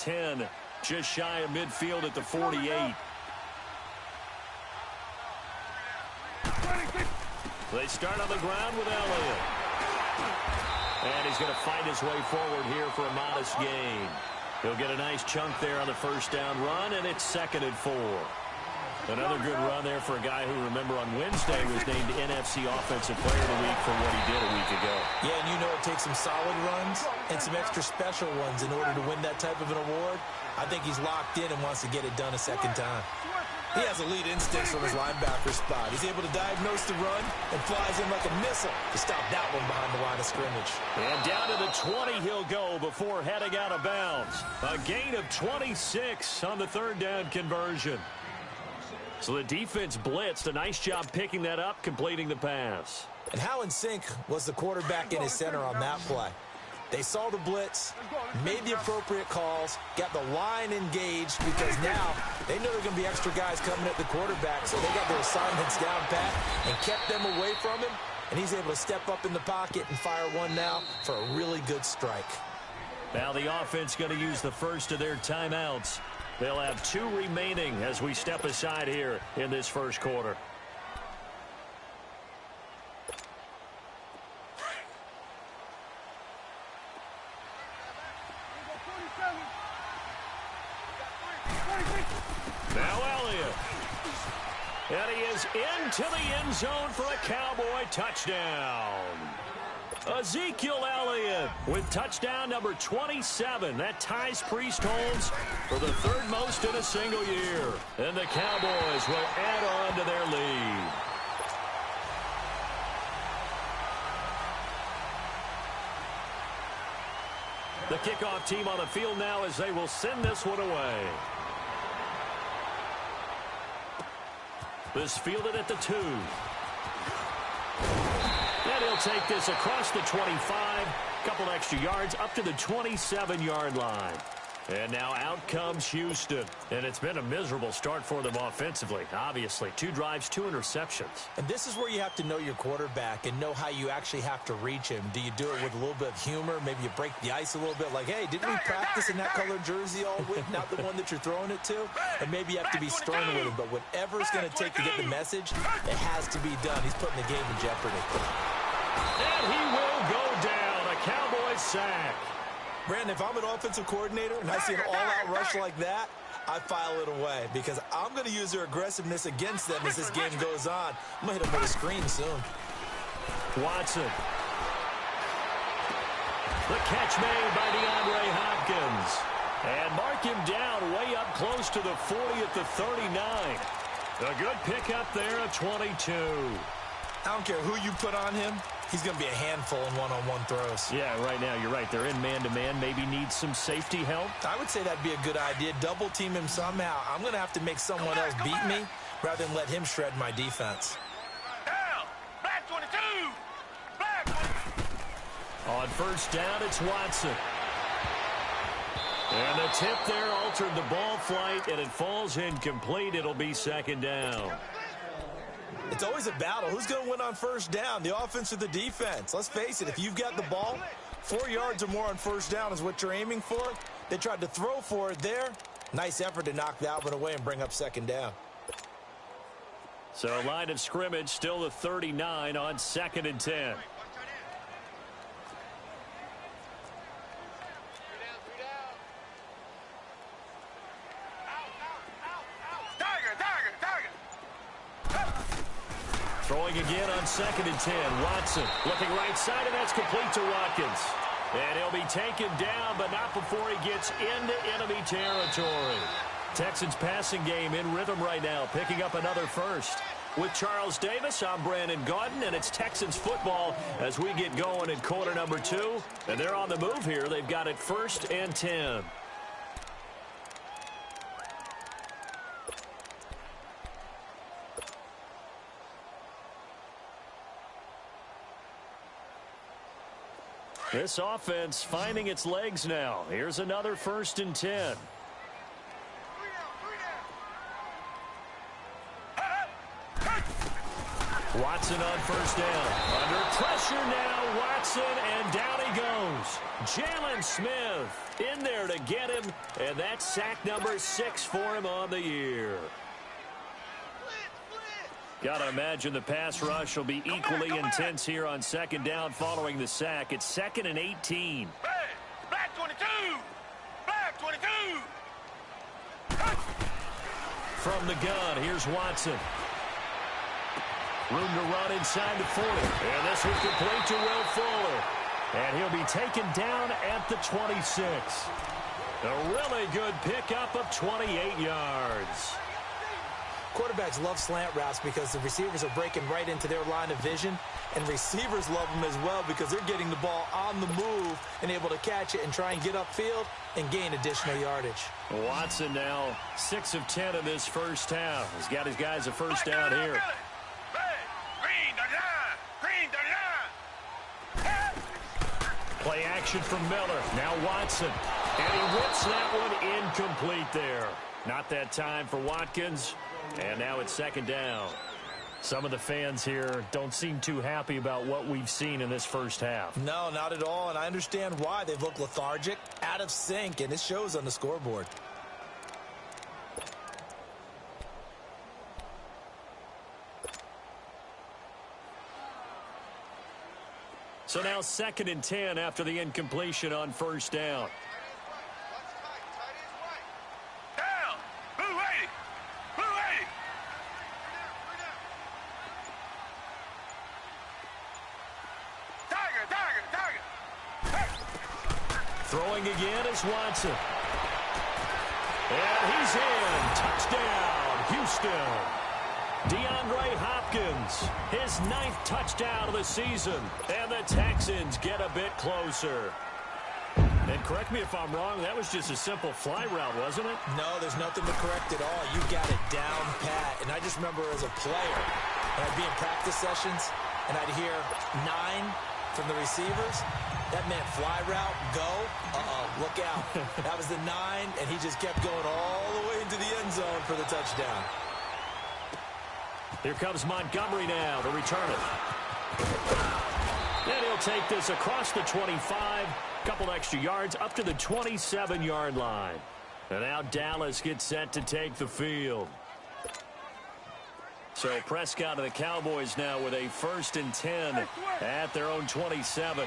10, just shy of midfield at the 48. They start on the ground with Elliott. And he's going to fight his way forward here for a modest gain. He'll get a nice chunk there on the first down run, and it's 2nd and 4. Another good run there for a guy who, remember, on Wednesday was named NFC Offensive Player of the Week for what he did a week ago. Yeah, and you know it takes some solid runs and some extra special ones in order to win that type of an award. I think he's locked in and wants to get it done a second time. He has elite instincts from his linebacker spot. He's able to diagnose the run and flies in like a missile to stop that one behind the line of scrimmage. And down to the 20 he'll go before heading out of bounds. A gain of 26 on the 3rd down conversion. So the defense blitzed. A nice job picking that up, completing the pass. And how in sync was the quarterback and his center on that play? They saw the blitz, made the appropriate calls, got the line engaged because now they know there are going to be extra guys coming at the quarterback, so they got their assignments down pat and kept them away from him, and he's able to step up in the pocket and fire one now for a really good strike. Now the offense going to use the first of their timeouts. They'll have 2 remaining as we step aside here in this first quarter. Now Elliott. And he is into the end zone for a Cowboy touchdown. Ezekiel Elliott with touchdown number 27. That ties Priest Holmes for the 3rd most in a single year. And the Cowboys will add on to their lead. The kickoff team on the field now as they will send this one away. This fielded at the 2. And he'll take this across the 25. Couple extra yards up to the 27-yard line. And now out comes Houston. And it's been a miserable start for them offensively, obviously. 2 drives, 2 interceptions. And this is where you have to know your quarterback and know how you actually have to reach him. Do you do it with a little bit of humor? Maybe you break the ice a little bit like, hey, didn't we practice in that colored jersey all week, not the one that you're throwing it to? And maybe you have to be stern with him. But whatever it's going to take to get the message, it has to be done. He's putting the game in jeopardy. And he will go down. A Cowboy sack. Brandon, if I'm an offensive coordinator and I see an all-out rush like that, I file it away because I'm going to use their aggressiveness against them as this game goes on. I'm going to hit them with a screen soon. Watson. The catch made by DeAndre Hopkins. And mark him down way up close to the 40 at the 39. A good pickup there at 22. I don't care who you put on him. He's going to be a handful in one-on-one throws. Yeah, right now, you're right. They're in man-to-man. Maybe needs some safety help. I would say that'd be a good idea. Double-team him somehow. I'm going to have to make someone else beat me rather than let him shred my defense. Down. Black 22. Black 22. On first down, it's Watson. And the tip there altered the ball flight, and it falls incomplete. It'll be 2nd down. It's always a battle. Who's going to win on first down, the offense or the defense? Let's face it, if you've got the ball, 4 yards or more on first down is what you're aiming for. They tried to throw for it there. Nice effort to knock that one away and bring up 2nd down. So line of scrimmage still the 39 on 2nd and 10. Throwing again on 2nd and 10. Watson looking right side, and that's complete to Watkins. And he'll be taken down, but not before he gets into enemy territory. Texans passing game in rhythm right now, picking up another first. With Charles Davis, I'm Brandon Gaudin, and it's Texans football as we get going in quarter number 2. And they're on the move here. They've got it 1st and 10. This offense finding its legs now. Here's another 1st and 10. Watson on first down. Under pressure now, Watson, and down he goes. Jalen Smith in there to get him, and that's sack number 6 for him on the year. Got to imagine the pass rush will be equally intense here on second down following the sack. It's 2nd and 18. Hey, black 22! Black 22! From the gun, here's Watson. Room to run inside the 40. And this will complete to Will Fuller. And he'll be taken down at the 26. A really good pickup of 28 yards. Quarterbacks love slant routes because the receivers are breaking right into their line of vision, and receivers love them as well because they're getting the ball on the move and able to catch it and try and get upfield and gain additional yardage. Watson now 6 of 10 in this first half. He's got his guys a first down here. Play action from Miller. Now Watson. And he whips that one incomplete there. Not that time for Watkins. And now it's second down. Some of the fans here don't seem too happy about what we've seen in this first half. No, not at all, and I understand why. They've looked lethargic, out of sync, and it shows on the scoreboard. So now 2nd and 10 after the incompletion on first down. Throwing again is Watson. And he's in. Touchdown, Houston. DeAndre Hopkins, his 9th touchdown of the season. And the Texans get a bit closer. And correct me if I'm wrong, that was just a simple fly route, wasn't it? No, there's nothing to correct at all. You got it down pat. And I just remember as a player, I'd be in practice sessions, and I'd hear 9 from the receivers. That meant fly route, go, look out. That was the 9, and he just kept going all the way into the end zone for the touchdown. Here comes Montgomery now to return it. And he'll take this across the 25, couple extra yards up to the 27-yard line. And now Dallas gets set to take the field. So Prescott and the Cowboys now with a 1st and 10 at their own 27.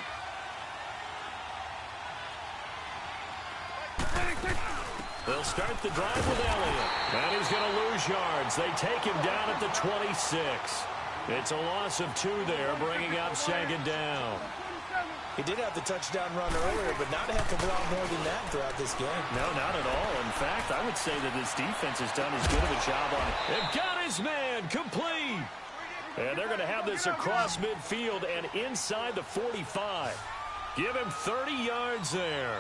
They'll start the drive with Elliott. And he's going to lose yards. They take him down at the 26. It's a loss of 2 there, bringing up 2nd down. He did have the touchdown run earlier, but not a heck of a lot more than that throughout this game. No, not at all. In fact, I would say that this defense has done as good of a job on it. They've got his man complete. And they're going to have this across midfield and inside the 45. Give him 30 yards there.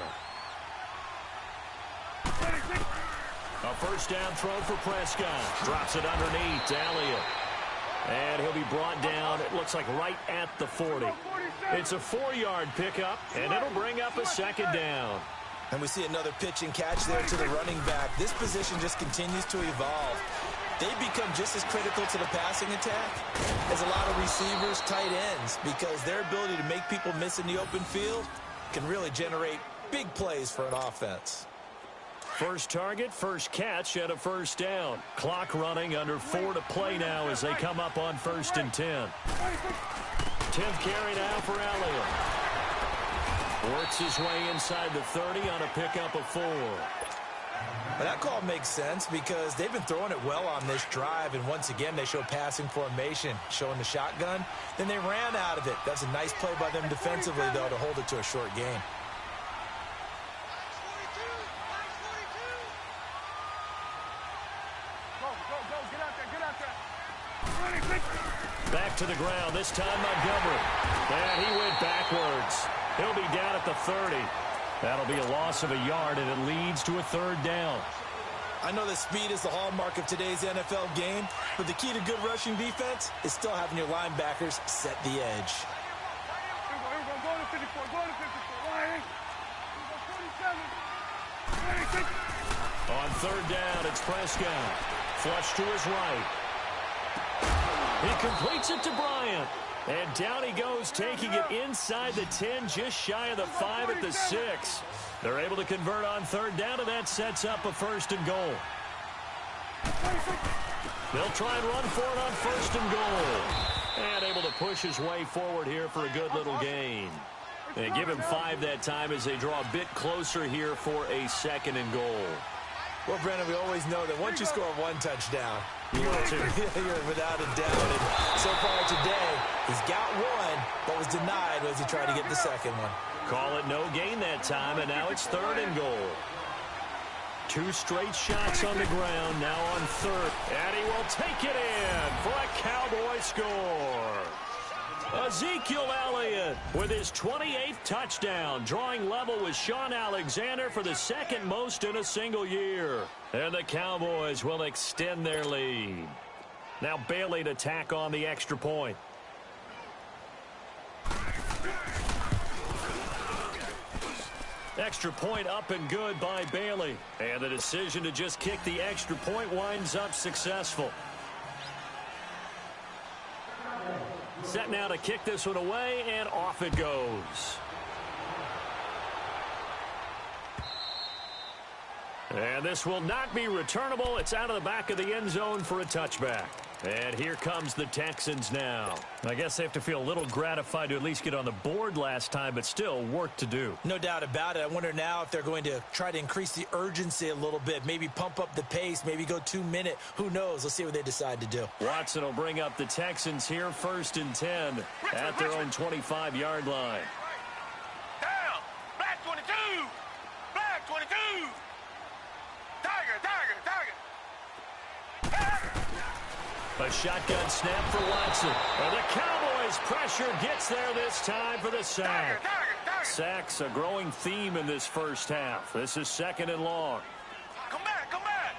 A first down throw for Prescott. Drops it underneath to Elliott. And he'll be brought down, it looks like right at the 40. It's a 4-yard pickup, and it'll bring up a 2nd down. And we see another pitch and catch there to the running back. This position just continues to evolve. They become just as critical to the passing attack as a lot of receivers, tight ends, because their ability to make people miss in the open field can really generate big plays for an offense. First target, first catch, and a first down. Clock running, under 4 to play now as they come up on 1st and 10. 10th carry now for Elliott. Works his way inside the 30 on a pickup of 4. Well, that call makes sense because they've been throwing it well on this drive, and once again they show passing formation, showing the shotgun. Then they ran out of it. That's a nice play by them defensively, though, to hold it to a short game. Back to the ground, this time Montgomery. And he went backwards. He'll be down at the 30. That'll be a loss of a yard, and it leads to a 3rd down. I know that speed is the hallmark of today's NFL game, but the key to good rushing defense is still having your linebackers set the edge. On 3rd down, it's Prescott. Flush to his right. He completes it to Bryant. And down he goes, taking it inside the 10, just shy of the 5 at the 6. They're able to convert on third down, and that sets up a 1st and goal. They'll try and run for it on 1st and goal. And able to push his way forward here for a good little gain. They give him 5 that time as they draw a bit closer here for a 2nd and goal. Well, Brandon, we always know that once you score 1 touchdown, you're without a doubt. And so far today, he's got 1, but was denied as he tried to get the 2nd one. Call it no gain that time, and now it's 3rd and goal. 2 straight shots on the ground, now on 3rd. And he will take it in for a Cowboy score. Ezekiel Elliott with his 28th touchdown, drawing level with Sean Alexander for the 2nd most in a single year. And the Cowboys will extend their lead. Now Bailey to tack on the extra point. Extra point up and good by Bailey. And the decision to just kick the extra point winds up successful. Set now to kick this one away, and off it goes. And this will not be returnable. It's out of the back of the end zone for a touchback. And here comes the Texans now. I guess they have to feel a little gratified to at least get on the board last time, but still work to do. No doubt about it. I wonder now if they're going to try to increase the urgency a little bit, maybe pump up the pace, maybe go 2-minute. Who knows? Let's see what they decide to do. Watson will bring up the Texans here, 1st and 10 at their own 25-yard line. Down. Black 22. Black 22. Tiger, tiger, tiger. A shotgun snap for Watson. And the Cowboys pressure gets there this time for the sack. Sacks a growing theme in this first half. This is 2nd and long. Come back, come back.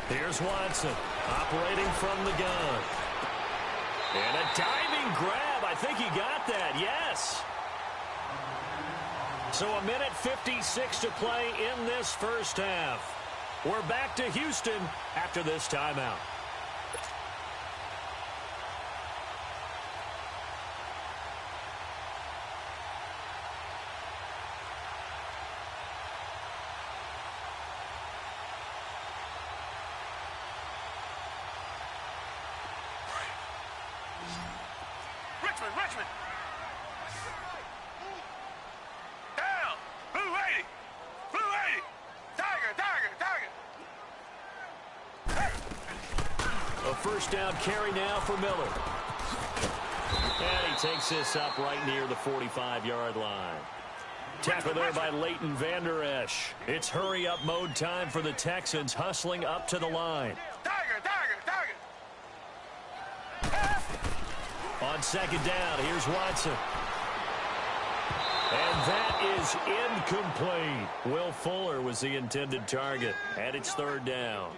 Here's Watson operating from the gun. And a diving grab. I think he got that. Yes. So 1:56 to play in this first half. We're back to Houston after this timeout. Richmond. Down. Blue 80. Blue 80. Tiger, tiger, tiger. A 1st down carry now for Miller. And he takes this up right near the 45-yard line. Tackle there by Leighton Vander Esch. It's hurry-up mode time for the Texans, hustling up to the line. Tiger, tiger, tiger. On 2nd down, here's Watson. And that is incomplete. Will Fuller was the intended target, and it's 3rd down.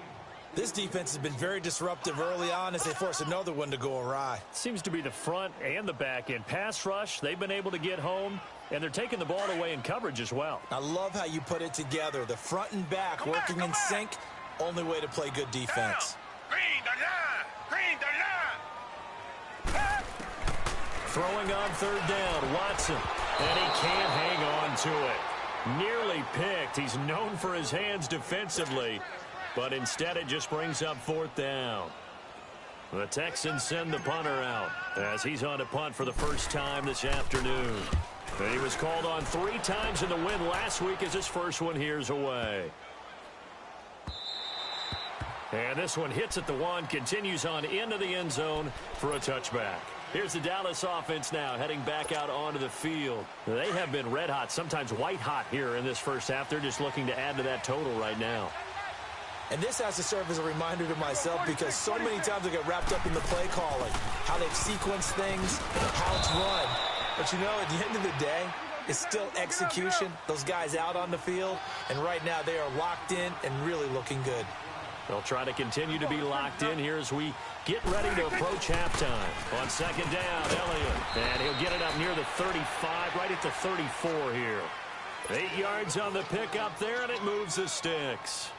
This defense has been very disruptive early on as they force another one to go awry. Seems to be the front and the back end. Pass rush, they've been able to get home, and they're taking the ball away in coverage as well. I love how you put it together. The front and back working in sync. Only way to play good defense. Green the line. Green the line. Throwing on 3rd down, Watson. And he can't hang on to it. Nearly picked. He's known for his hands defensively. But instead it just brings up 4th down. The Texans send the punter out as he's on to punt for the first time this afternoon. And he was called on 3 times in the win last week as his first one here's away. And this one hits at the 1, continues on into the end zone for a touchback. Here's the Dallas offense now heading back out onto the field. They have been red hot, sometimes white hot here in this first half. They're just looking to add to that total right now. And this has to serve as a reminder to myself because so many times I get wrapped up in the play calling, how they've sequenced things, how it's run. But, you know, at the end of the day, it's still execution. Those guys out on the field, and right now they are locked in and really looking good. They'll try to continue to be locked in here as we get ready to approach halftime. On 2nd down, Elliott. And he'll get it up near the 35, right at the 34 here. 8 yards on the pickup there, and it moves the sticks.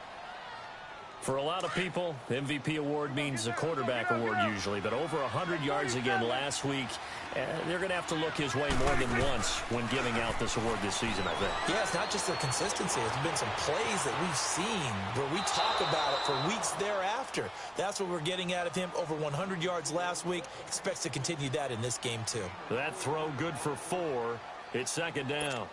For a lot of people, MVP award means a quarterback award usually, but over 100 yards again last week. They're going to have to look his way more than once when giving out this award this season, I think. Yeah, it's not just the consistency. It's been some plays that we've seen where we talk about it for weeks thereafter. That's what we're getting out of him. Over 100 yards last week. Expects to continue that in this game, too. That throw good for 4. It's second down.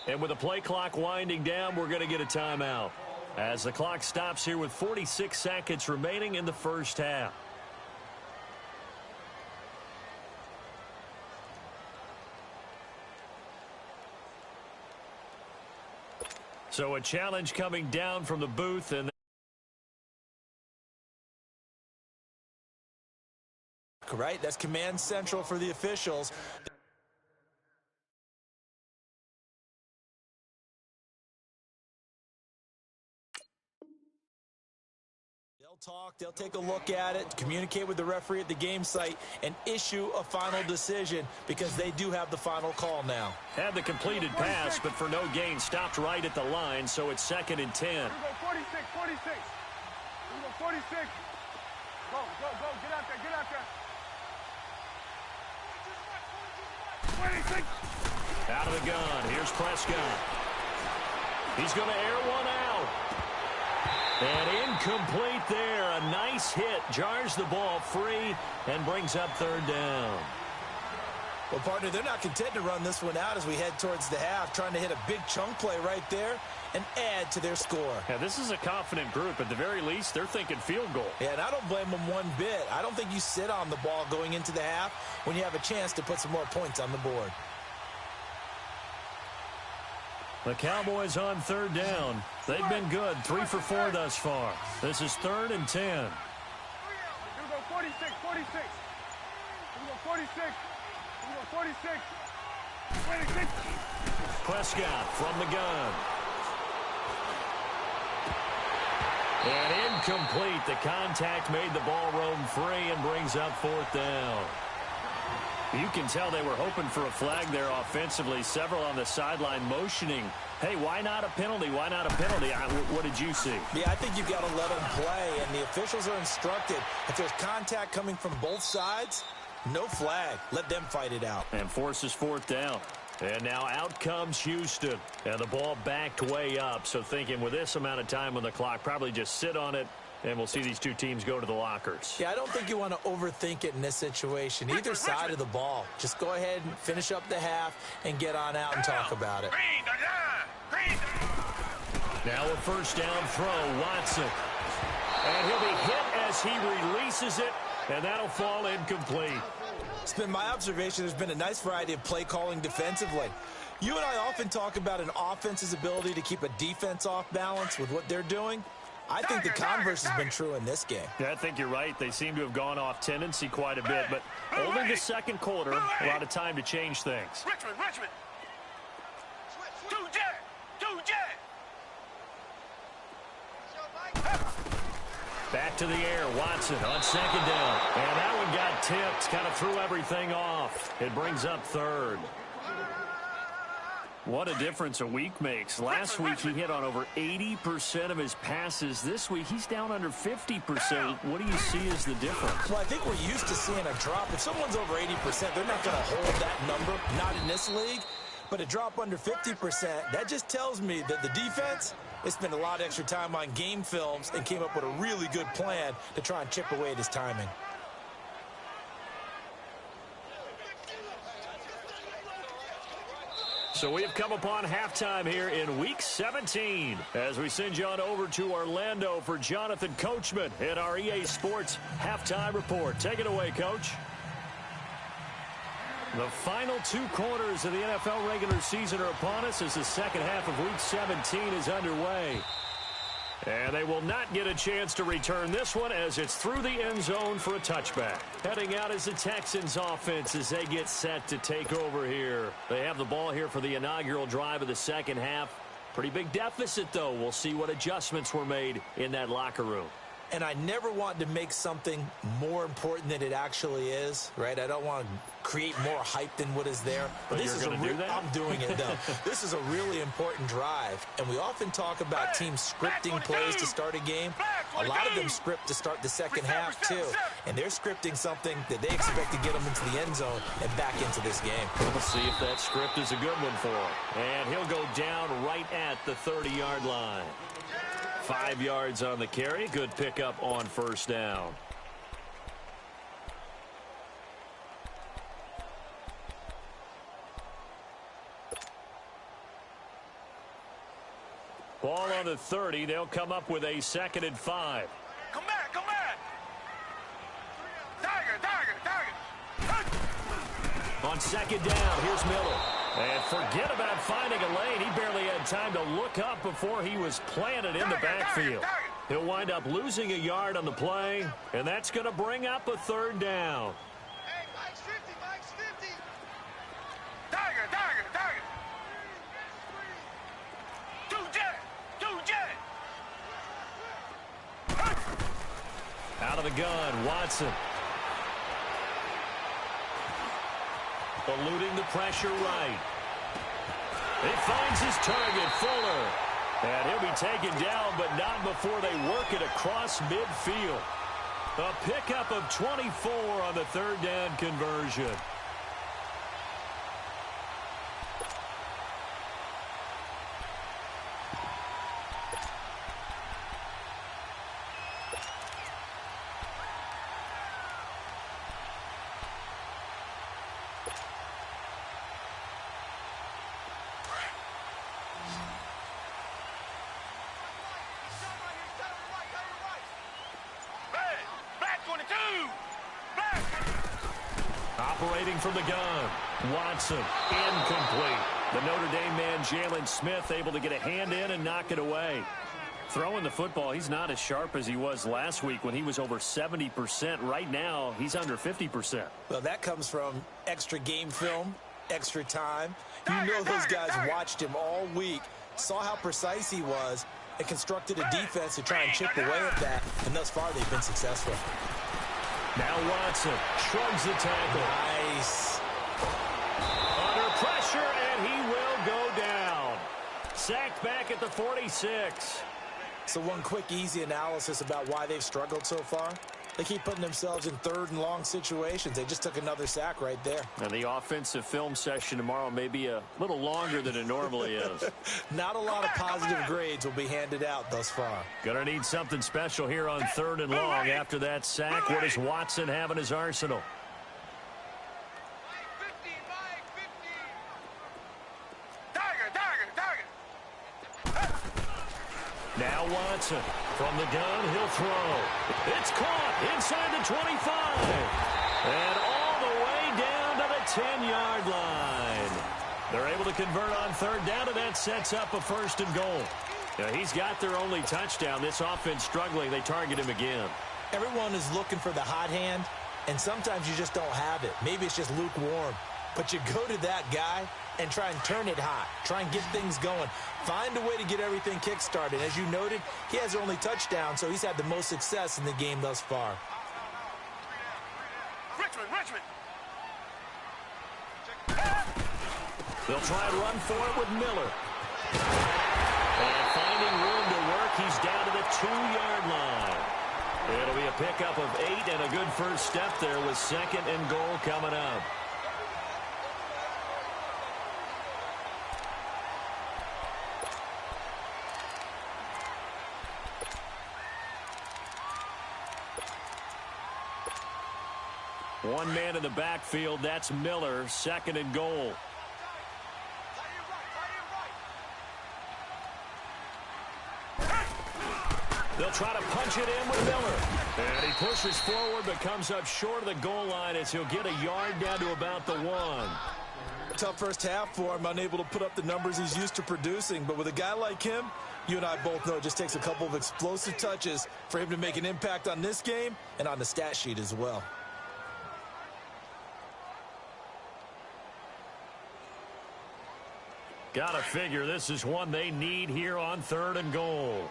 And with the play clock winding down, we're going to get a timeout as the clock stops here with 46 seconds remaining in the first half. So a challenge coming down from the booth, and right, that's command central for the officials. They'll take a look at it, communicate with the referee at the game site, and issue a final decision because they do have the final call now. Had the completed pass, but for no gain, stopped right at the line, so it's second and 10. Here we go, 46, 46. Here we go, 46. Go, get out there. 26. Out of the gun, here's Prescott. He's going to air one out. And incomplete there. A nice hit. Jars the ball free and brings up third down. Well, partner, they're not content to run this one out as we head towards the half, trying to hit a big chunk play right there and add to their score. Yeah, this is a confident group. At the very least, they're thinking field goal. Yeah, and I don't blame them one bit. I don't think you sit on the ball going into the half when you have a chance to put some more points on the board. The Cowboys on third down. They've been good, 3 for 4 thus far. This is third and 10. Here we go, 46. Here we go, 46. Here we go, 46. 26. Prescott from the gun. And incomplete. The contact made the ball roam free and brings up fourth down. You can tell they were hoping for a flag there offensively. Several on the sideline motioning, hey, why not a penalty? Why not a penalty? What did you see? Yeah, I think you've got to let them play, and the officials are instructed. If there's contact coming from both sides, no flag. Let them fight it out. And forces fourth down. And now out comes Houston. And the ball backed way up. So thinking with this amount of time on the clock, probably just sit on it. And we'll see these two teams go to the lockers. Yeah, I don't think you want to overthink it in this situation. Either side of the ball. Just go ahead and finish up the half and get on out and talk about it. Now a first down throw, Watson. And he'll be hit as he releases it, and that'll fall incomplete. It's been my observation there's been a nice variety of play calling defensively. You and I often talk about an offense's ability to keep a defense off balance with what they're doing. I think the converse has been true in this game. Yeah, I think you're right. They seem to have gone off tendency quite a bit, but only the second quarter, a lot of time to change things. Richmond. Two jet. Back to the air, Watson on second down. And that one got tipped, kind of threw everything off. It brings up third. What a difference a week makes. Last week he hit on over 80% of his passes. This week he's down under 50%. What do you see as the difference? Well, I think we're used to seeing a drop. If someone's over 80%, they're not going to hold that number, not in this league. But a drop under 50%, that just tells me that the defense has spent a lot of extra time on game films and came up with a really good plan to try and chip away at his timing. So we have come upon halftime here in Week 17 as we send you on over to Orlando for Jonathan Coachman in our EA Sports Halftime Report. Take it away, Coach. The final 2 quarters of the NFL regular season are upon us as the second half of Week 17 is underway. And they will not get a chance to return this one as it's through the end zone for a touchback. Heading out is the Texans offense as they get set to take over here. They have the ball here for the inaugural drive of the second half. Pretty big deficit, though. We'll see what adjustments were made in that locker room. And I never want to make something more important than it actually is, right? I don't want to create more hype than what is there. But this is going to do that? I'm doing it, though. This is a really important drive. And we often talk about teams scripting plays to start a game. A lot of them script to start the second half, too. And they're scripting something that they expect to get them into the end zone and back into this game. We'll see if that script is a good one for him. And he'll go down right at the 30-yard line. 5 yards on the carry. Good pickup on first down. Ball on the 30. They'll come up with a 2nd and 5. Come back, come back. Tiger. On 2nd down, here's Miller. And forget about finding a lane. He barely had time to look up before he was planted in the backfield. He'll wind up losing a yard on the play, and that's going to bring up a 3rd down. Hey, Mike's 50. Tiger. Two jet. Out of the gun, Watson. Eluding the pressure right. He finds his target, Fuller. And he'll be taken down, but not before they work it across midfield. A pickup of 24 on the 3rd down conversion. Operating from the gun, Watson, incomplete. The Notre Dame man, Jalen Smith, able to get a hand in and knock it away. Throwing the football, he's not as sharp as he was last week when he was over 70%. Right now, he's under 50%. Well, that comes from extra game film, extra time. You know those guys watched him all week, saw how precise he was, and constructed a defense to try and chip away at that. And thus far, they've been successful. Now Watson shrugs the tackle. Nice. Under pressure, and he will go down. Sacked back at the 46. So one quick, easy analysis about why they've struggled so far. They keep putting themselves in 3rd and long situations. They just took another sack right there. And the offensive film session tomorrow may be a little longer than it normally is. Not a lot of positive grades will be handed out thus far. Gonna need something special here on 3rd and long after that sack. What does Watson have in his arsenal? Now Watson from the gun, he'll throw. It's caught inside the 25. And all the way down to the 10-yard line. They're able to convert on 3rd down, and that sets up a 1st and goal. Now, he's got their only touchdown. This offense struggling. They target him again. Everyone is looking for the hot hand, and sometimes you just don't have it. Maybe it's just lukewarm. But you go to that guy and try and turn it hot. Try and get things going. Find a way to get everything kick-started. As you noted, he has their only touchdown, so he's had the most success in the game thus far. Richmond. They'll try and run for it with Miller. And finding room to work, he's down to the 2-yard line. It'll be a pickup of 8 and a good first step there with 2nd and goal coming up. One man in the backfield, that's Miller, 2nd and goal. They'll try to punch it in with Miller. And he pushes forward but comes up short of the goal line as he'll get a yard down to about the 1. tough first half for him, unable to put up the numbers he's used to producing. But with a guy like him, you and I both know it just takes a couple of explosive touches for him to make an impact on this game and on the stat sheet as well. Gotta figure this is one they need here on 3rd and goal.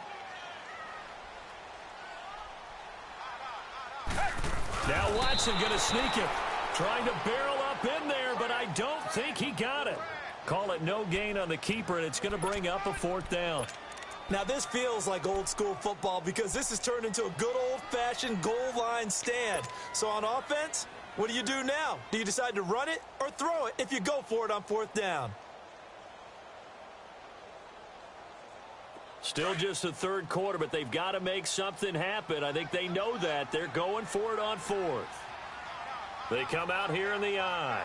Now Watson gonna sneak it. Trying to barrel up in there, but I don't think he got it. Call it no gain on the keeper, and it's going to bring up a 4th down. Now this feels like old school football because this has turned into a good old-fashioned goal line stand. So on offense, what do you do now? Do you decide to run it or throw it if you go for it on 4th down? Still just the 3rd quarter, but they've got to make something happen. I think they know that. They're going for it on 4th. They come out here in the eye.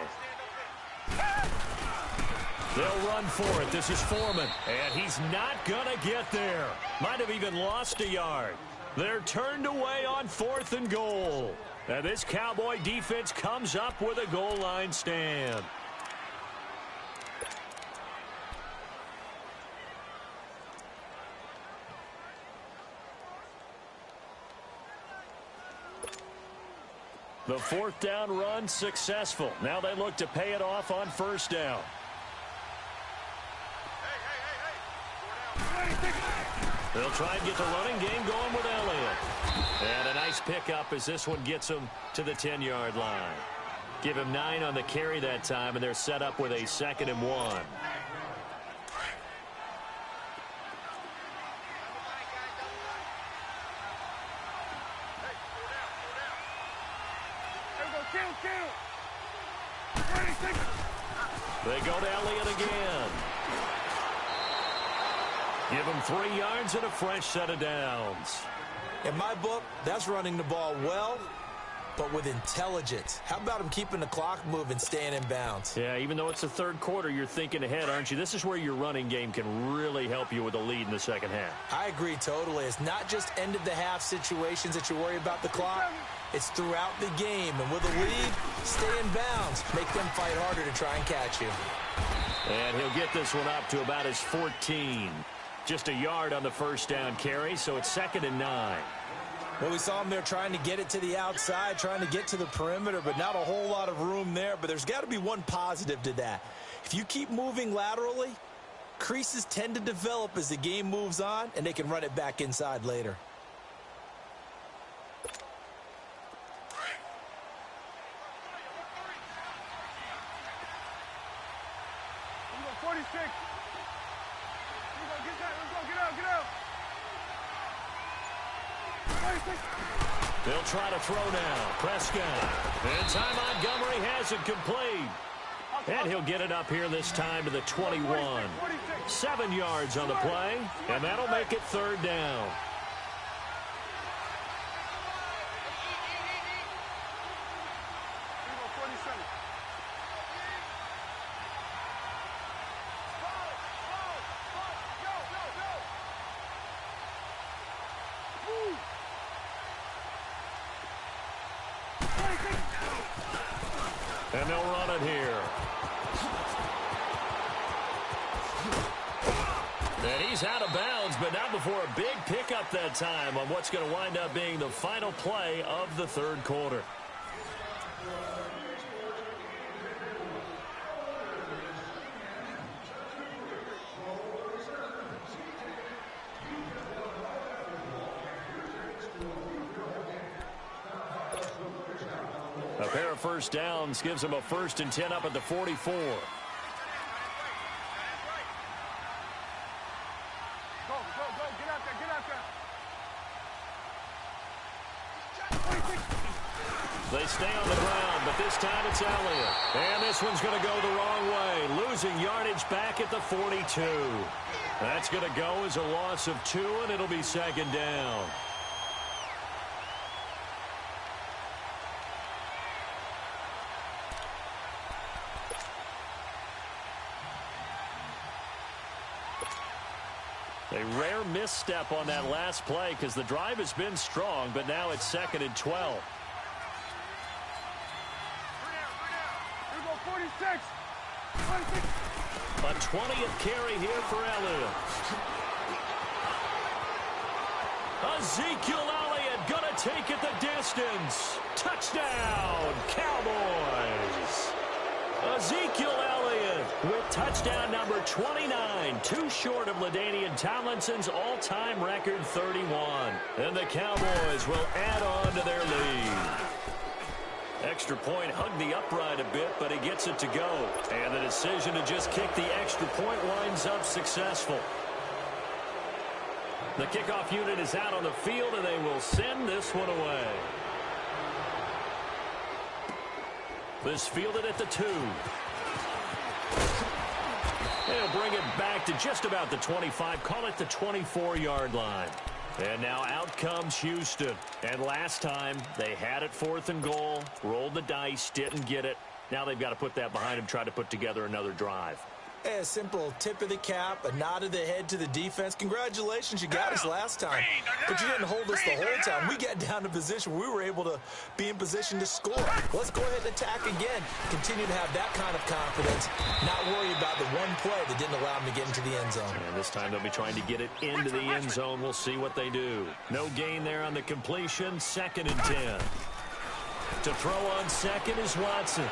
They'll run for it. This is Foreman, and he's not going to get there. Might have even lost a yard. They're turned away on 4th and goal. And this Cowboy defense comes up with a goal line stand. The 4th down run successful. Now they look to pay it off on 1st down. They'll try and get the running game going with Elliott. And a nice pickup as this one gets them to the 10-yard line. Give him 9 on the carry that time, and they're set up with a 2nd and 1. They go to Elliott again. Give him 3 yards and a fresh set of downs. In my book, that's running the ball well, but with intelligence. How about him keeping the clock moving, staying in bounds? Yeah, even though it's the 3rd quarter, you're thinking ahead, aren't you? This is where your running game can really help you with a lead in the 2nd half. I agree totally. It's not just end-of-the-half situations that you worry about the clock. It's throughout the game. And with a lead, stay in bounds. Make them fight harder to try and catch you. And he'll get this one up to about his 14. Just a yard on the 1st down carry, so it's 2nd and 9. Well, we saw him there trying to get it to the outside, trying to get to the perimeter, but not a whole lot of room there. But there's got to be one positive to that. If you keep moving laterally, creases tend to develop as the game moves on, and they can run it back inside later. They'll try to throw now. Prescott. And Ty Montgomery has it complete. And he'll get it up here this time to the 21. 7 yards on the play, and that'll make it 3rd down. And they'll run it here. And he's out of bounds, but not before a big pickup that time on what's going to wind up being the final play of the 3rd quarter. A pair of 1st downs gives them a 1st and 10 up at the 44. Go, get out there, get out there. They stay on the ground, but this time it's Elliott. And this one's going to go the wrong way, losing yardage back at the 42. That's going to go as a loss of 2, and it'll be 2nd down. A rare misstep on that last play because the drive has been strong, but now it's 2nd and 12. Here we go, 46. A 20th carry here for Elliott. Ezekiel Elliott gonna take it the distance. Touchdown, Cowboys. Ezekiel Elliott with touchdown number 29, too short of LaDainian Tomlinson's all-time record 31. And the Cowboys will add on to their lead. Extra point hugged the upright a bit, but he gets it to go. And the decision to just kick the extra point winds up successful. The kickoff unit is out on the field, and they will send this one away. This fielded at the 2. They'll bring it back to just about the 25, call it the 24-yard line. And now out comes Houston. And last time, they had it 4th and goal, rolled the dice, didn't get it. Now they've got to put that behind them, try to put together another drive. A simple tip of the cap, a nod of the head to the defense. Congratulations, you got us last time. But you didn't hold us the whole time. We got down to position where we were able to be in position to score. Let's go ahead and attack again. Continue to have that kind of confidence. Not worry about the one play that didn't allow them to get into the end zone. And this time they'll be trying to get it into the end zone. We'll see what they do. No gain there on the completion. 2nd and 10. To throw on second is Watson.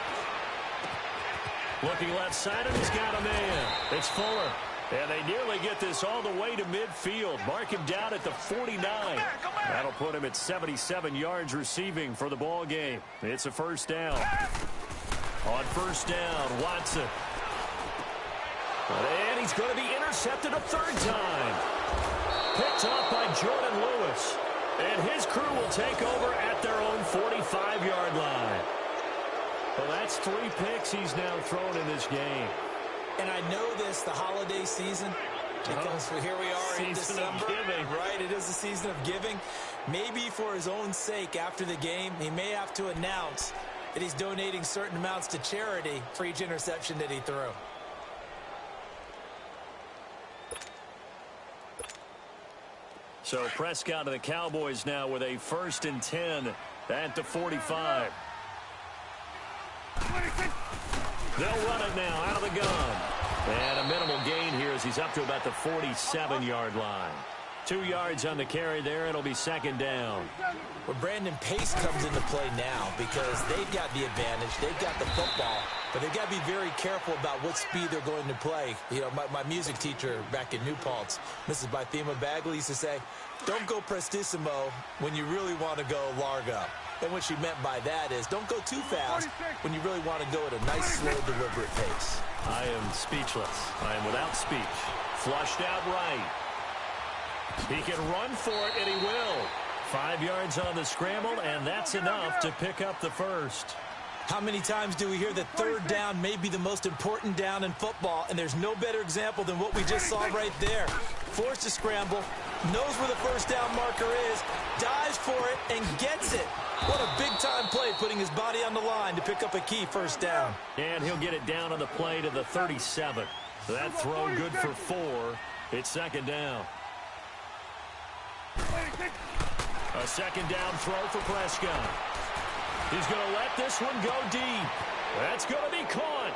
Looking left side, and he's got a man. It's Fuller. And they nearly get this all the way to midfield. Mark him down at the 49. That'll put him at 77 yards receiving for the ball game. It's a first down. On first down, Watson. And he's going to be intercepted a 3rd time. Picked off by Jordan Lewis. And his crew will take over at their own 45-yard line. Well, that's 3 picks he's now thrown in this game. And I know this, the holiday season, because here we are in December. Right, it is the season of giving. Maybe for his own sake after the game, he may have to announce that he's donating certain amounts to charity for each interception that he threw. So Prescott and the Cowboys now with a 1st and 10 at the 45. They'll run it now out of the gun. And a minimal gain here as he's up to about the 47-yard line. 2 yards on the carry there. It'll be 2nd down. Well, Brandon, pace comes into play now because they've got the advantage. They've got the football. But they've got to be very careful about what speed they're going to play. You know, my music teacher back in New Paltz, Mrs. Bythema Bagley, used to say, don't go prestissimo when you really want to go largo. And what she meant by that is don't go too fast when you really want to go at a nice, slow, deliberate pace. I am speechless. I am without speech. Flushed out right. He can run for it, and he will. 5 yards on the scramble, and that's enough to pick up the first. How many times do we hear that 3rd down may be the most important down in football, and there's no better example than what we just saw right there. Forced to scramble, knows where the 1st down marker is, dives for it, and gets it. What a big-time play, putting his body on the line to pick up a key 1st down. And he'll get it down on the play to the 37. That throw good for 4. It's 2nd down. A 2nd down throw for Prescott. He's going to let this one go deep. That's going to be caught.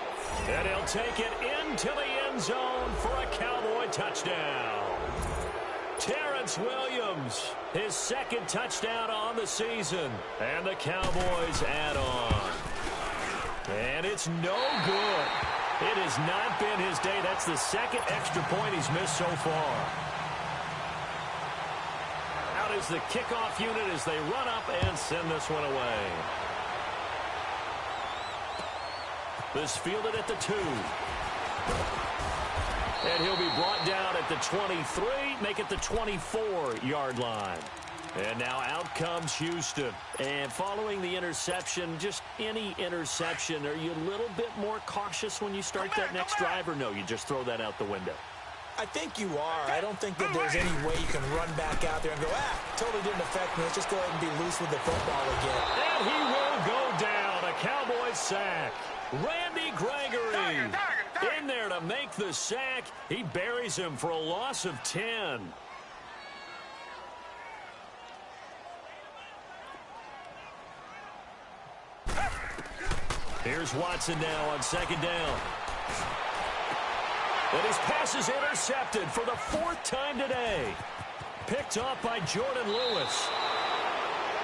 And he'll take it into the end zone for a Cowboy touchdown. Terrence Williams, his 2nd touchdown on the season. And the Cowboys add on. And it's no good. It has not been his day. That's the 2nd extra point he's missed so far. Out is the kickoff unit as they run up and send this one away. This fielded at the 2. And he'll be brought down at the 23, make it the 24-yard line. And now out comes Houston. And following the interception, just any interception, are you a little bit more cautious when you start that next drive, or no, you just throw that out the window? I think you are. I don't think that there's any way you can run back out there and go, totally didn't affect me. Let's just go ahead and be loose with the football again. And he will go down. A Cowboys sack. Randy Gregory in there to make the sack. He buries him for a loss of 10. Here's Watson now on 2nd down. And his pass is intercepted for the 4th time today. Picked off by Jordan Lewis.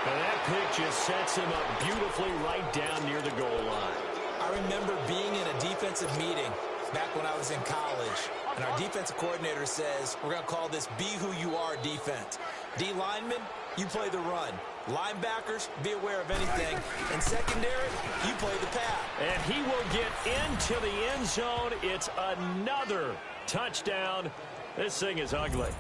And that pick just sets him up beautifully right down near the goal line. I remember being in a defensive meeting back when I was in college, and our defensive coordinator says, we're going to call this Be Who You Are defense. D linemen, you play the run. Linebackers, be aware of anything. And secondary, you play the pass. And he will get into the end zone. It's another touchdown. This thing is ugly.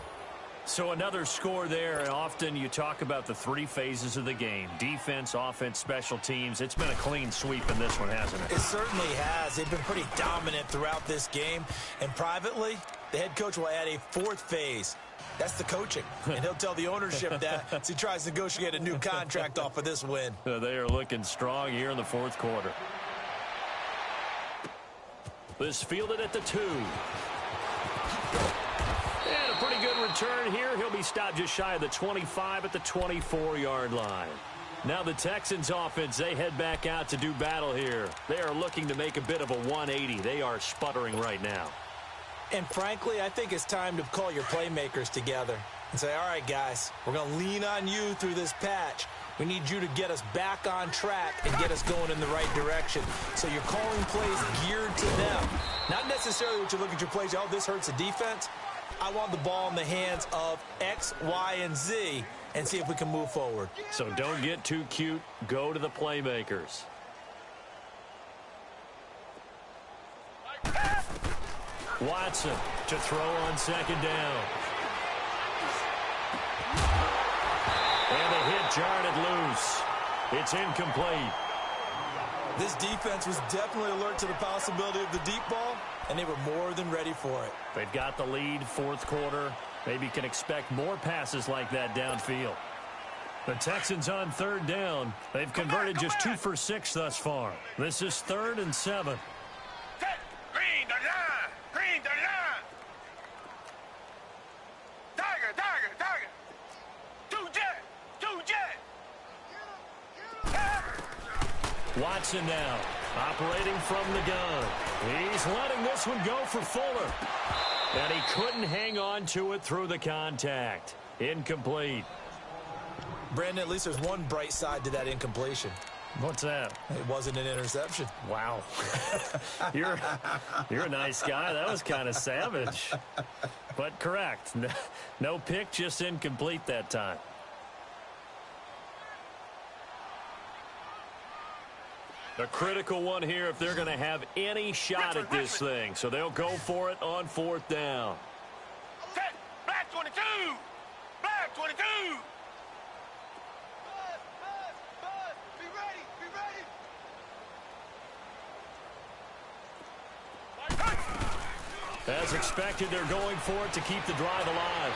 So another score there, and often you talk about the 3 phases of the game. Defense, offense, special teams. It's been a clean sweep in this one, hasn't it? It certainly has. They've been pretty dominant throughout this game. And privately, the head coach will add a 4th phase. That's the coaching. And he'll tell the ownership that as he tries to negotiate a new contract off of this win. They are looking strong here in the 4th quarter. This fielded at the 2. And a pretty good return here. He'll be stopped just shy of the 25 at the 24-yard line. Now the Texans offense, they head back out to do battle here. They are looking to make a bit of a 180. They are sputtering right now. And frankly, I think it's time to call your playmakers together and say, all right, guys, we're going to lean on you through this patch. We need you to get us back on track and get us going in the right direction. So you're calling plays geared to them. Not necessarily what you look at your plays, oh, this hurts the defense. I want the ball in the hands of X, Y, and Z and see if we can move forward. So don't get too cute. Go to the playmakers. Watson to throw on 2nd down. And the hit jarred it loose. It's incomplete. This defense was definitely alert to the possibility of the deep ball, and they were more than ready for it. They've got the lead, 4th quarter. Maybe can expect more passes like that downfield. The Texans on 3rd down. They've converted just 2 for 6 thus far. This is 3rd and 7. Green the line! Green the line! Tiger, tiger, tiger! 2 jet! Watson now, operating from the gun. He's letting this one go for Fuller. And he couldn't hang on to it through the contact. Incomplete. Brandon, at least there's one bright side to that incompletion. What's that? It wasn't an interception. Wow. You're a nice guy. That was kind of savage. But correct. No pick, just incomplete that time. A critical one here if they're going to have any shot at this thing. So they'll go for it on 4th down. Set! Black 22! Black 22! Bud, be ready! As expected, they're going for it to keep the drive alive.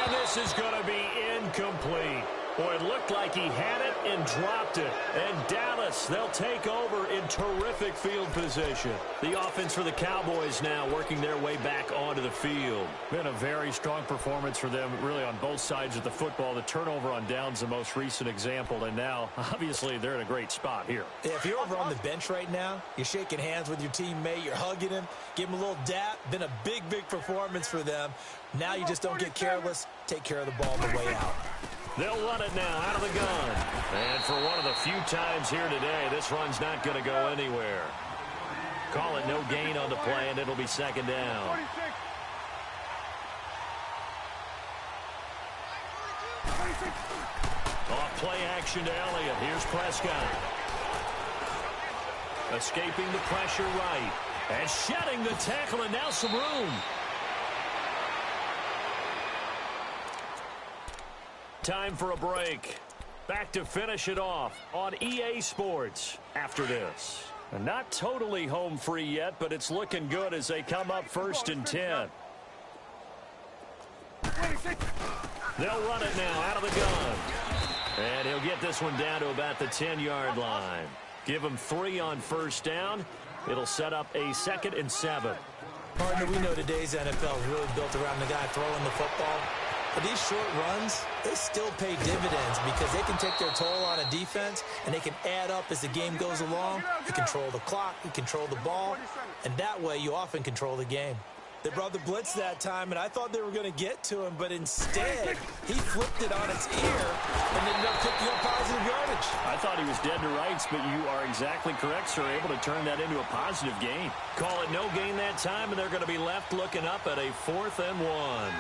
And this is going to be incomplete. Boy, it looked like he had it and dropped it. And Dallas, they'll take over in terrific field position. The offense for the Cowboys now working their way back onto the field. Been a very strong performance for them, really, on both sides of the football. The turnover on downs, the most recent example. And now, obviously, they're in a great spot here. If you're over on the bench right now, you're shaking hands with your teammate, you're hugging him, give him a little dap. Been a big, big performance for them. Now you just don't get careless. Take care of the ball on the way out. They'll run it now out of the gun. And for one of the few times here today, this run's not going to go anywhere. Call it no gain on the play, and it'll be 2nd down. 46. Off play action to Elliott. Here's Prescott. Escaping the pressure right. And shedding the tackle, and now some room. Time for a break. Back to finish it off on EA Sports after this. And not totally home free yet, but it's looking good as they come up 1st and 10. They'll run it now out of the gun. And he'll get this one down to about the 10-yard line. Give him 3 on 1st down. It'll set up a 2nd and 7. Partner, we know today's NFL is really built around the guy throwing the football. But these short runs, they still pay dividends because they can take their toll on a defense, and they can add up as the game goes along. You control the clock, you control the ball, and that way you often control the game. They brought the blitz that time, and I thought they were going to get to him, but instead, he flipped it on its ear and ended up picking up positive yardage. I thought he was dead to rights, but you are exactly correct, sir. Able to turn that into a positive gain. Call it no gain that time, and they're going to be left looking up at a 4th and 1.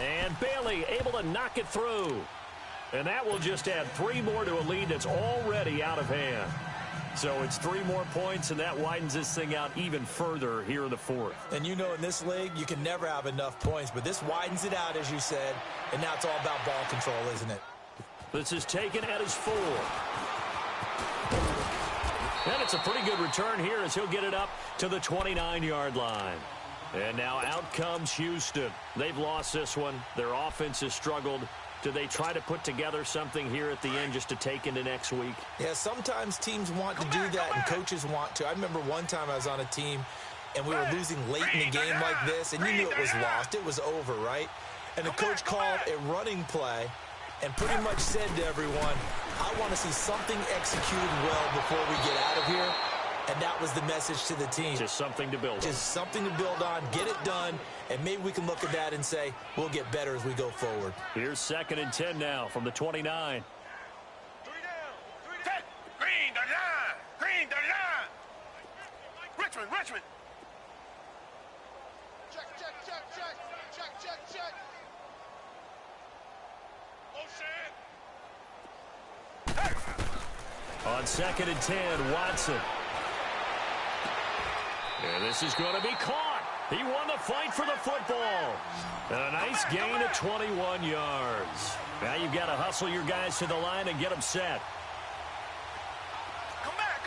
And Bailey able to knock it through. And that will just add 3 more to a lead that's already out of hand. So it's 3 more points, and that widens this thing out even further here in the 4th. And you know in this league, you can never have enough points, but this widens it out, as you said, and now it's all about ball control, isn't it? This is taken at his 4. And it's a pretty good return here as he'll get it up to the 29-yard line. And now out comes Houston. They've lost this one. Their offense has struggled. Do they try to put together something here at the end just to take into next week? Yeah, sometimes teams want to do that and coaches want to. I remember one time I was on a team and we were losing late in a game like this, and you knew it was lost. It was over, right? And the coach called a running play and pretty much said to everyone, I want to see something executed well before we get out of here. And that was the message to the team. Just something to build on. Just something to build on, get it done, and maybe we can look at that and say, we'll get better as we go forward. Here's 2nd and 10 now from the 29. 3 down. 3 down. Green the line. Green the line. Richmond. Check. Motion. On 2nd and 10, Watson. And this is going to be caught. He won the fight for the football. And a nice gain of 21 yards. Now you've got to hustle your guys to the line and get them set. Come back.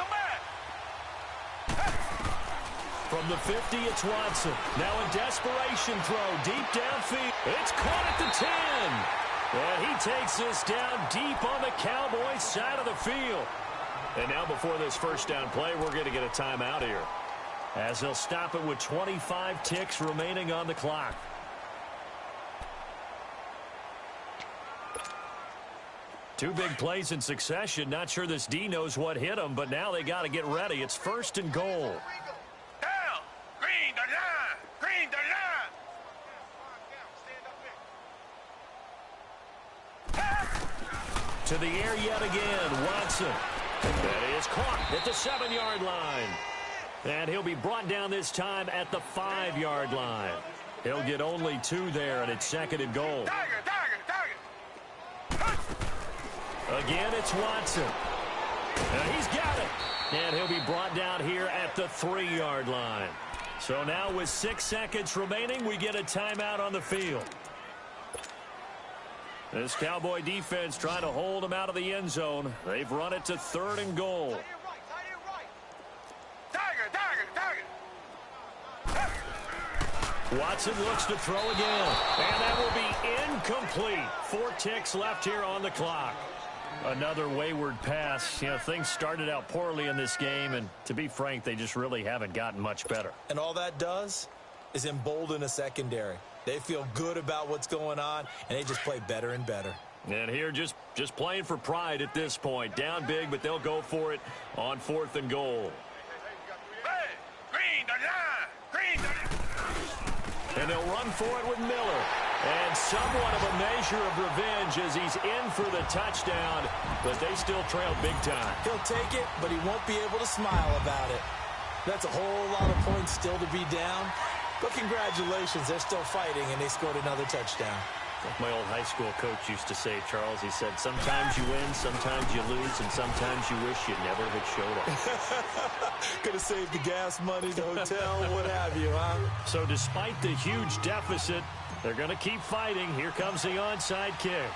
From the 50, it's Watson. Now a desperation throw deep downfield. It's caught at the 10. And he takes this down deep on the Cowboys' side of the field. And now before this first down play, we're going to get a timeout here, as they'll stop it with 25 ticks remaining on the clock. Two big plays in succession. Not sure this D knows what hit him, but now they got to get ready. It's 1st and goal. Down. Green the line. To the air yet again, Watson. That is caught at the 7-yard line. And he'll be brought down this time at the 5-yard line. He'll get only 2 there, and it's 2nd and goal. Again, it's Watson. And he's got it. And he'll be brought down here at the 3-yard line. So now with 6 seconds remaining, we get a timeout on the field. This Cowboy defense trying to hold him out of the end zone. They've run it to 3rd and goal. Watson looks to throw again. And that will be incomplete. 4 ticks left here on the clock. Another wayward pass. You know, things started out poorly in this game, and to be frank, they just really haven't gotten much better. And all that does is embolden a secondary. They feel good about what's going on, and they just play better and better. And here just playing for pride at this point. Down big, but they'll go for it on 4th and goal. And they'll run for it with Miller. And somewhat of a measure of revenge as he's in for the touchdown, but they still trail big time. He'll take it, but he won't be able to smile about it. That's a whole lot of points still to be down. But congratulations, they're still fighting, and they scored another touchdown. Like my old high school coach used to say, Charles, he said, sometimes you win, sometimes you lose, and sometimes you wish you never had showed up. Could have saved the gas money, the hotel, what have you, huh? So despite the huge deficit, they're going to keep fighting. Here comes the onside kick.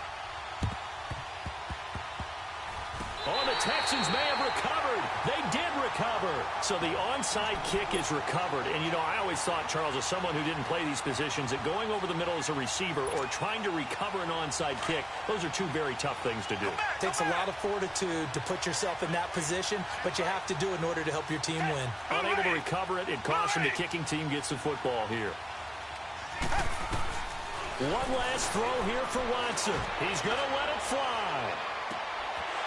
Oh, the Texans may have recovered. They did recover. So the onside kick is recovered. And, you know, I always thought, Charles, as someone who didn't play these positions, that going over the middle as a receiver or trying to recover an onside kick, those are two very tough things to do. It takes a lot of fortitude to put yourself in that position, but you have to do it in order to help your team win. Unable to recover it, it costs him. The kicking team gets the football here. One last throw here for Watson. He's going to let it fly.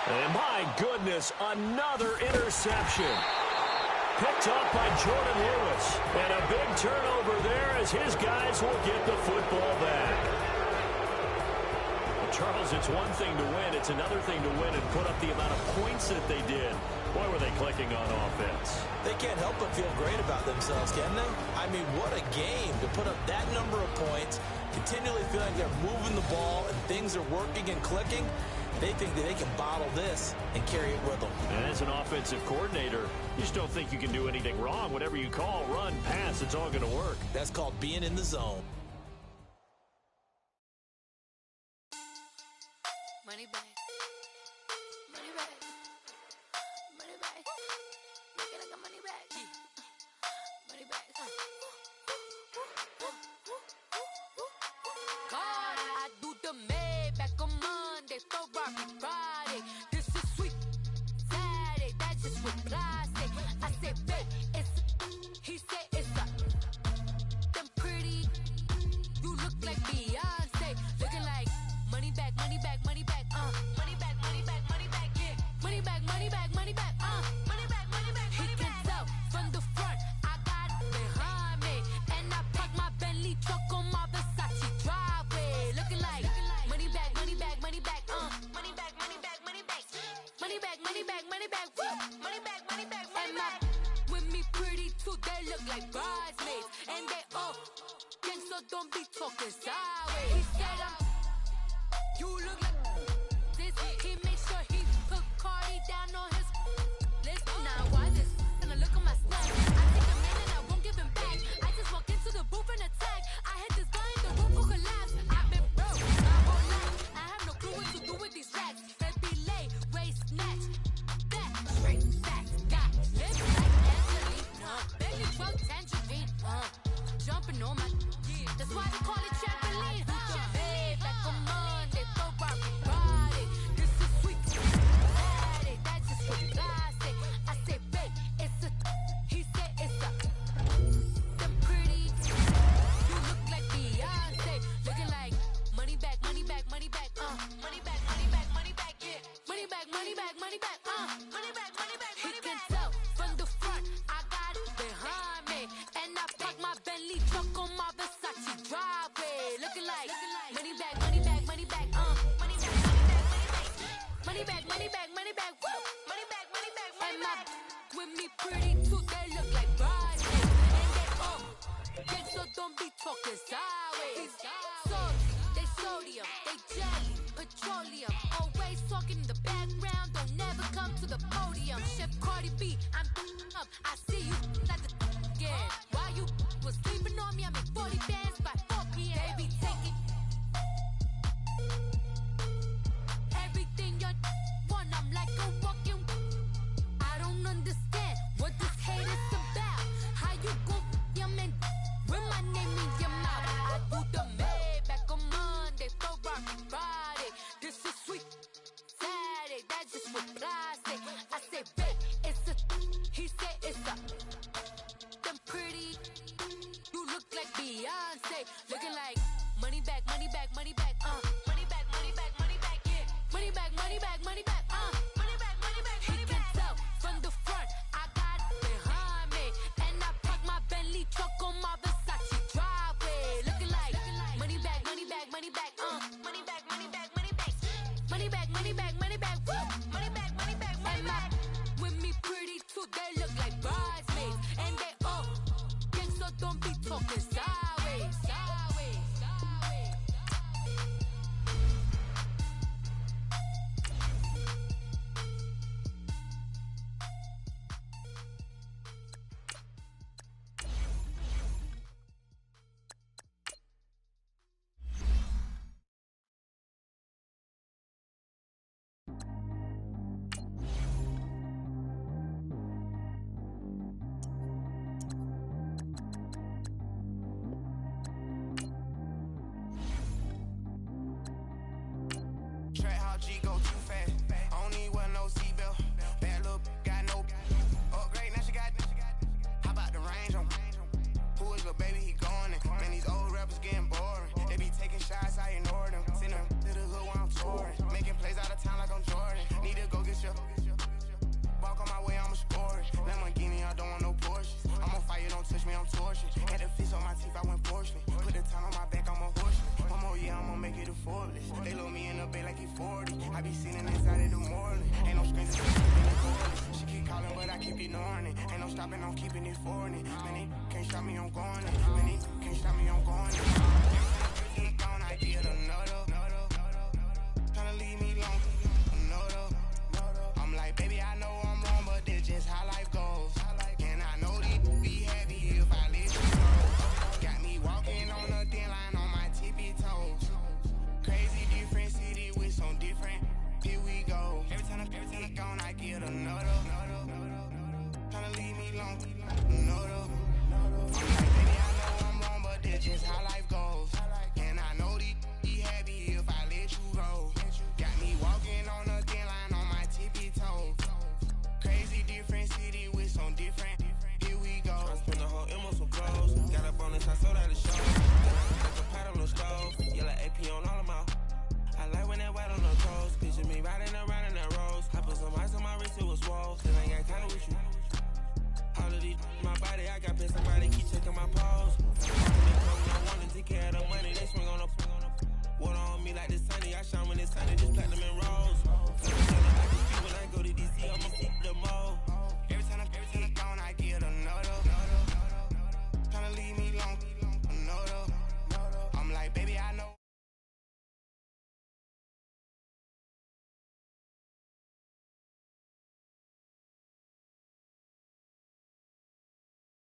And my goodness, another interception. Picked up by Jordan Lewis. And a big turnover there as his guys will get the football back. Well, Charles, it's one thing to win. It's another thing to win and put up the amount of points that they did. Boy, were they clicking on offense. They can't help but feel great about themselves, can they? I mean, what a game to put up that number of points, continually feel like they're moving the ball and things are working and clicking. They think that they can bottle this and carry it with them. And as an offensive coordinator, you just don't think you can do anything wrong. Whatever you call, run, pass, it's all going to work. That's called being in the zone. Money back. Money back. Money back. Make it like a money back. Money back. God, I do the Maybach on Monday, Ferrari Friday. This is sweet Saturday, that's just with plastic. I said, babe, he said it's a them pretty. You look like Beyonce, looking like money back, money back, money back, money back, money back, money back, yeah, money back, money back, money back, money back, money back. He can tell from the front, I got it behind me, and I parked my Bentley truck on my Versace driveway, looking like money back, money back, money back, money back, money back, money back, money back, money back, money back, money back, money back, money back. With me pretty too, they look like bridesmaids, and they all gang, so don't be talking sideways. He said you look like this. He made sure he put Cardi down on his list. Now why this? Gonna look at my snap. I take a man and I won't give him back. I just walk into the booth and attack. I hit this guy in the room who collapse. I've been broke my whole life. I have no clue what to do with these racks. Baby lay, waist snatch. That straight back. Got lips like Angelina. Baby 12 tangerine. Jumping on my. That's why they call it trampoline. Back on Monday, Ferrari Friday. This is sweet Saturday, that's just for plastic. I say, babe, it's a. He said it's a. Them pretty. You look like Beyonce, looking like money back, money back, money back, money back, money back, money back, yeah, money back, money back, money back, money back, money back. He can tell from the front, I got it behind me, and I parked my Bentley truck on my Versace driveway, looking like money back, money back, money back, money back, money back, money back, money back, woo, money back, money back, money back. With me pretty too, they look like bridesmaids, and they all gang, so don't be talking sideways. So they sodium, they jelly, petroleum, always talking in the background, don't never come to the podium. Chef Cardi B, I'm up, I see you like the again. While you was sleeping on me, I make 40 bands by 4 p.m. Baby, take it. Everything you want, I'm like a walking. I don't understand what this hate is about. How you go your man with my name in your mouth? I do the Maybach on Monday, Ferrari Friday. This is sweet Saturday, that's just for plastic. I say, babe, it's a. He said it's a. Them pretty. You look like Beyonce, looking like money back, money back, money back, money back, money back, money back, yeah, money back, money back, money back, money back, money back. He can tell from the front, I got it behind me, and I parked my Bentley truck on my Versace driveway, looking like money back, money back, money back, money back, money back, money back, money back, money back, money back, woo, money back, money back, money back. With me pretty too, they look like bridesmaids, and they all gang, so don't be talking sideways, sideways, sideways. shots, I ignore them. Send them to the hood while I'm touring. Making plays out of town like I'm Jordan. Need to go get your walk on my way, I'ma score it. Lamborghini, I don't want no Porsches. I'm on fire, don't touch me, I'm torching. Had the fish on my teeth, I went porcelain. Put the time on my back, I'm a horseman. One more year, I'ma make it a Forbes. They load me in the bay like he 40. I be seen inside of the morning. Ain't no screens, she keep calling, but I keep ignoring it. Ain't no stopping, I'm keeping it for it. Man, they can't stop me, I'm going it. Man, they can't stop me, I'm going it. Get gone, I get another. Tryna leave me long, another. I'm like, baby, I know I'm wrong, but this just how life goes. And I know they be happy if I let you go. Got me walking on a thin line on my tippy toes. Crazy different city with some different. Here we go. Every time I get gone, I get another. Tryna leave me long, another. I'm like, baby, I know I'm wrong, but this just how life goes. And I know they be happy if I let you go. Got me walking on a thin line on my tippy toes. Crazy different city with some different. Here we go. I spent the whole M on some clothes. Got up on this, I sold out the show. Like a pot on the stove. Yellow AP on all of my. I like when that white on the toes. Picture me riding around in that rose. I put some ice on my wrist, it was swole. Still ain't got time with you. All of these, my body, I got pissed, somebody